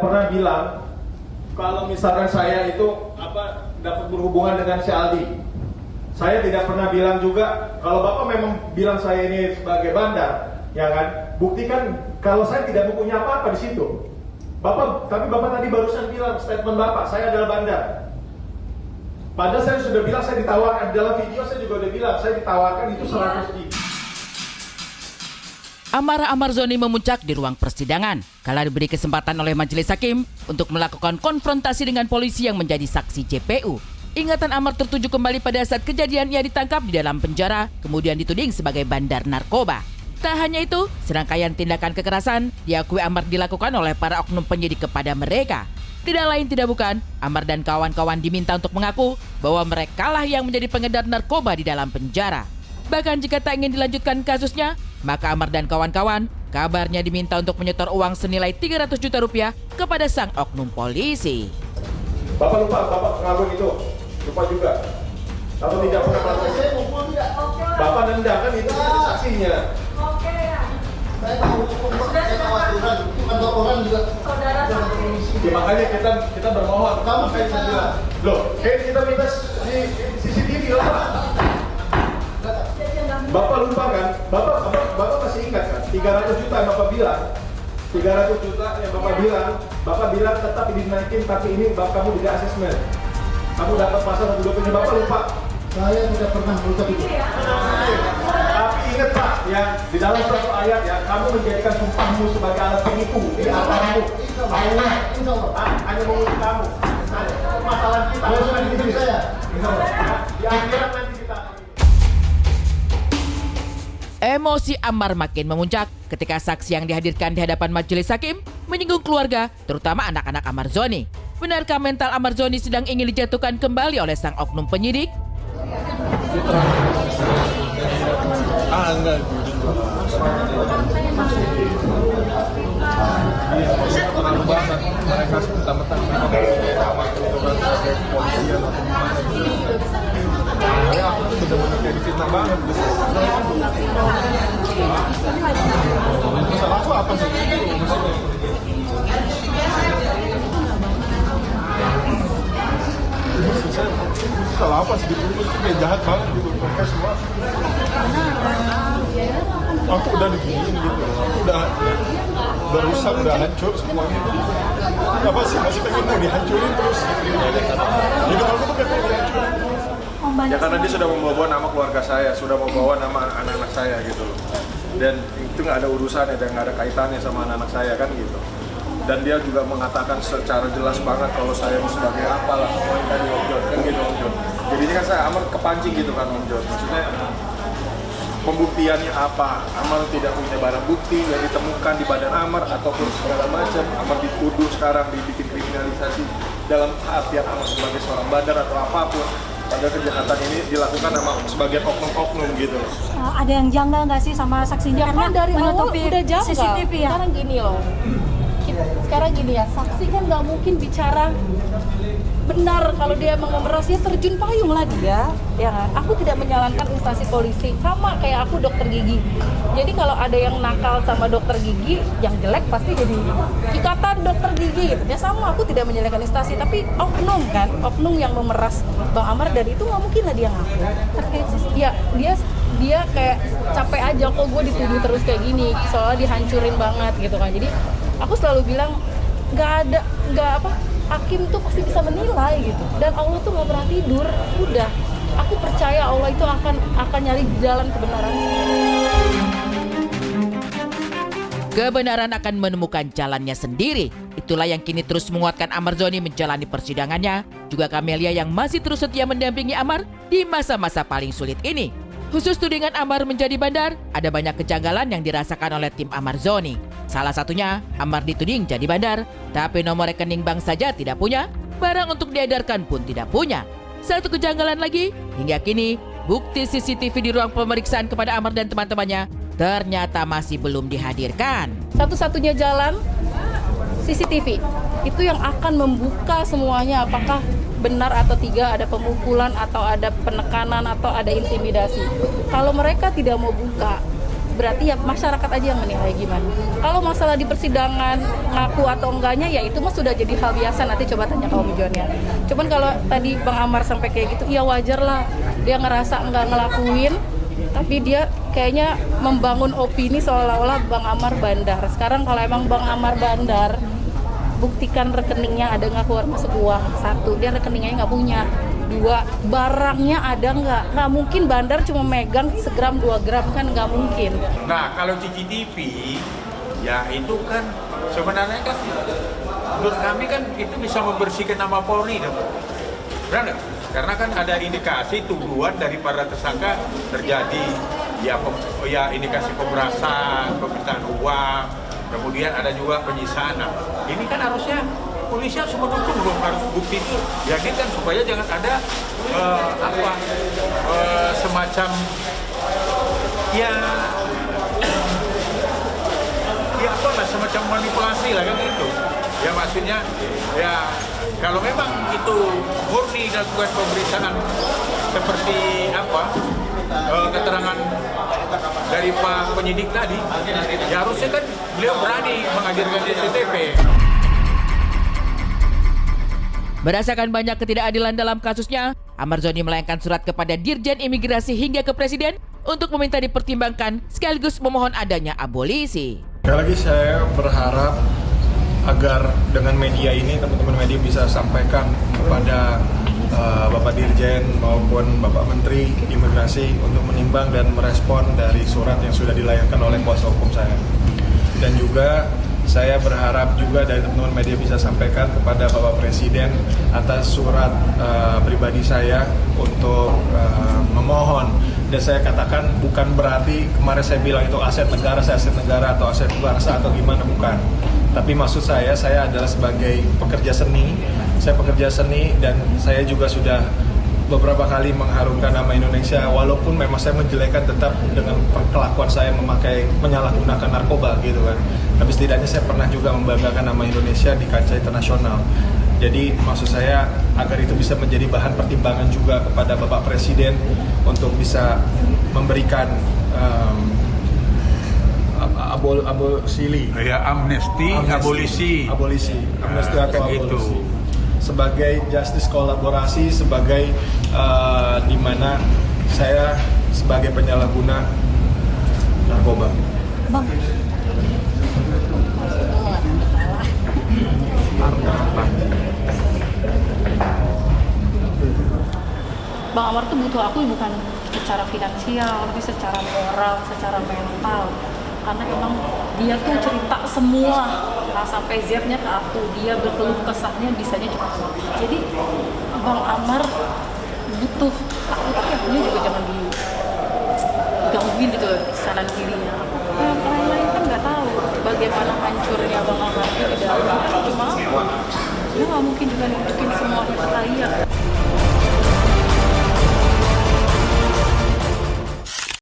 Pernah bilang kalau misalkan saya itu dapat berhubungan dengan si Aldi. Saya tidak pernah bilang juga kalau Bapak memang bilang saya ini sebagai bandar, ya kan? Buktikan kalau saya tidak mempunyai apa-apa di situ. Tapi Bapak tadi barusan bilang statement Bapak, saya adalah bandar. Padahal saya sudah bilang saya ditawarkan, dalam video saya juga udah bilang saya ditawarkan itu 100 juta. Amarah Amarzoni memuncak di ruang persidangan kala diberi kesempatan oleh majelis hakim untuk melakukan konfrontasi dengan polisi yang menjadi saksi JPU. Ingatan Amar tertuju kembali pada saat kejadian ia ditangkap di dalam penjara, kemudian dituding sebagai bandar narkoba. Tak hanya itu, serangkaian tindakan kekerasan diakui Amar dilakukan oleh para oknum penyidik kepada mereka. Tidak lain tidak bukan, Amar dan kawan-kawan diminta untuk mengaku bahwa merekalah yang menjadi pengedar narkoba di dalam penjara. Bahkan jika tak ingin dilanjutkan kasusnya, maka Amar dan kawan-kawan kabarnya diminta untuk menyetor uang senilai 300 juta rupiah kepada sang oknum polisi. Bapak lupa, Bapak pengakuan itu. Lupa juga. Atau tidak pernah melakukan. Saya ngumpul tidak. Bapak nendang kan itu saksinya. Oke ya. Saya tahu, saya tahu aturan. Kantor orang juga. Saudara saksi. Ya makanya kita bermohon. Kamu kayak saya. Loh, kita minta di CCTV lah Pak. Bapak lupa kan? Bapak masih ingat kan? 300 juta yang Bapak bilang. 300 juta yang Bapak bilang tetap dinaikin, tapi ini kamu tidak asesmen. Kamu dapat pasal 20 ini, Bapak lupa. Saya tidak pernah mengucap itu. Tapi ingat Pak, ya di dalam suatu ayat ya, kamu menjadikan sumpahmu sebagai alat penipu. Ini alatmu. Allah, Insya Allah. hanya menguji kamu. Masalah kita. Kalau hidup saya. Di akhirat nanti kita. Emosi Amar makin memuncak ketika saksi yang dihadirkan di hadapan majelis hakim menyinggung keluarga, terutama anak-anak Amarzoni. Benarkah mental Amarzoni sedang ingin dijatuhkan kembali oleh sang oknum penyidik? Enggak. Terlalu banget mereka mentang-mentang kepolisian atau gimana gitu. Ya, aku benar-benar kayak difitnah banget gitu. Masalah aku apa sih? Maksudnya salah apa sih gitu? Itu kayak jahat banget gitu. Mereka semua aku udah diginiin gitu. Aku udah rusak, udah hancur semuanya. Apa sih masih pengen mau dihancurin terus? Jadi aku tuh pengen dihancurin. Ya karena dia sudah membawa nama keluarga saya, sudah membawa nama anak-anak saya gitu loh. Dan itu nggak ada urusannya dan nggak ada kaitannya sama anak-anak saya kan gitu. Dan dia juga mengatakan secara jelas banget kalau saya sebagai apalah tadi Om John kan gitu Om John. Jadi ini kan saya Amar kepancing gitu kan Om John. Maksudnya pembuktiannya apa? Amar tidak punya barang bukti yang ditemukan di badan Amar ataupun segala macam. Amar dituduh sekarang dibikin kriminalisasi dalam artian Amar sebagai seorang bandar atau apapun. Padahal kejahatan ini dilakukan sama sebagian oknum-oknum gitu. Ada yang janggal nggak sih sama saksinya? Karena dari awal udah janggal. CCTV ya. Sekarang gini loh. Sekarang gini ya, saksi kan nggak mungkin bicara benar kalau dia emang memeras, dia terjun payung lah dia, ya kan? Aku tidak menyalankan instansi polisi, sama kayak aku dokter gigi. Jadi kalau ada yang nakal sama dokter gigi, yang jelek pasti jadi ikatan dokter gigi gitu. Ya sama, aku tidak menyalahkan instansi, tapi oknum kan, oknum yang memeras Bang Amar, dan itu nggak mungkin lah dia ngaku. Terkait ya dia kayak capek aja kok gue dituduh terus kayak gini, soalnya dihancurin banget gitu kan. Jadi aku selalu bilang hakim tuh pasti bisa menilai gitu, dan Allah tuh nggak pernah tidur. Udah, aku percaya Allah itu akan nyari jalan kebenaran. Kebenaran akan menemukan jalannya sendiri. Itulah yang kini terus menguatkan Amarzoni menjalani persidangannya. Juga Camelia yang masih terus setia mendampingi Amar di masa-masa paling sulit ini. Khusus tudingan Amar menjadi bandar, ada banyak kejanggalan yang dirasakan oleh tim Amarzoni. Salah satunya, Amar dituding jadi bandar, tapi nomor rekening bank saja tidak punya, barang untuk diedarkan pun tidak punya. Satu kejanggalan lagi, hingga kini, bukti CCTV di ruang pemeriksaan kepada Amar dan teman-temannya ternyata masih belum dihadirkan. Satu-satunya jalan CCTV, itu yang akan membuka semuanya, apakah benar atau tidak ada pemukulan atau ada penekanan atau ada intimidasi. Kalau mereka tidak mau buka, berarti ya masyarakat aja yang menilai gimana. Kalau masalah di persidangan ngaku atau enggaknya ya itu mah sudah jadi hal biasa, nanti coba tanya kaum Johnnya. Cuman kalau tadi Bang Amar sampai kayak gitu, ya wajar lah dia ngerasa nggak ngelakuin, tapi dia kayaknya membangun opini seolah-olah Bang Amar bandar. Sekarang kalau emang Bang Amar bandar, buktikan rekeningnya ada nggak keluar masuk uang. 1, dia rekeningnya nggak punya. 2, barangnya ada nggak mungkin bandar cuma megang segram 2 gram, kan nggak mungkin. Nah, kalau CCTV, ya itu kan sebenarnya kan menurut kami kan itu bisa membersihkan nama Polri, benar nggak? Karena kan ada indikasi tuduhan dari para tersangka terjadi ya indikasi pemerasan, permintaan uang, kemudian ada juga penyisaan. Nah, ini kan harusnya polisi harus mendukung dong, harus bukti itu yakinkan supaya jangan ada semacam semacam manipulasi lah kan itu. Ya maksudnya ya kalau memang itu murni dilakukan pemeriksaan seperti keterangan dari Pak penyidik tadi, ya harusnya kan beliau berani menghadirkan CCTV. Berdasarkan banyak ketidakadilan dalam kasusnya, Amar Zoni melayangkan surat kepada Dirjen Imigrasi hingga ke Presiden untuk meminta dipertimbangkan sekaligus memohon adanya abolisi. Sekali lagi saya berharap agar dengan media ini teman-teman media bisa sampaikan kepada Bapak Dirjen maupun Bapak Menteri Imigrasi untuk menimbang dan merespon dari surat yang sudah dilayangkan oleh kuasa hukum saya. Dan juga saya berharap juga dari teman-teman media bisa sampaikan kepada Bapak Presiden atas surat pribadi saya untuk memohon. Dan saya katakan bukan berarti kemarin saya bilang itu aset negara, saya aset negara atau aset bangsa atau gimana, bukan. Tapi maksud saya adalah sebagai pekerja seni, saya pekerja seni dan saya juga sudah beberapa kali mengharumkan nama Indonesia, walaupun memang saya menjelekkan tetap dengan kelakuan saya menyalahgunakan narkoba gitu kan. Tapi setidaknya saya pernah juga membanggakan nama Indonesia di kancah internasional. Jadi maksud saya agar itu bisa menjadi bahan pertimbangan juga kepada Bapak Presiden untuk bisa memberikan amnesti atau abolisi sebagai justice kolaborasi, sebagai di mana saya sebagai penyalahguna narkoba. Bang, Bang Amar tuh butuh aku bukan secara finansial, tapi secara moral, secara mental. Karena emang dia tuh cerita semua A sampai Z-nya ke aku. Dia berkeluh kesahnya bisanya cuma aku. Jadi Bang Amar butuh aku, tapi akunya juga jangan digangguin gitu loh, kanan kirinya.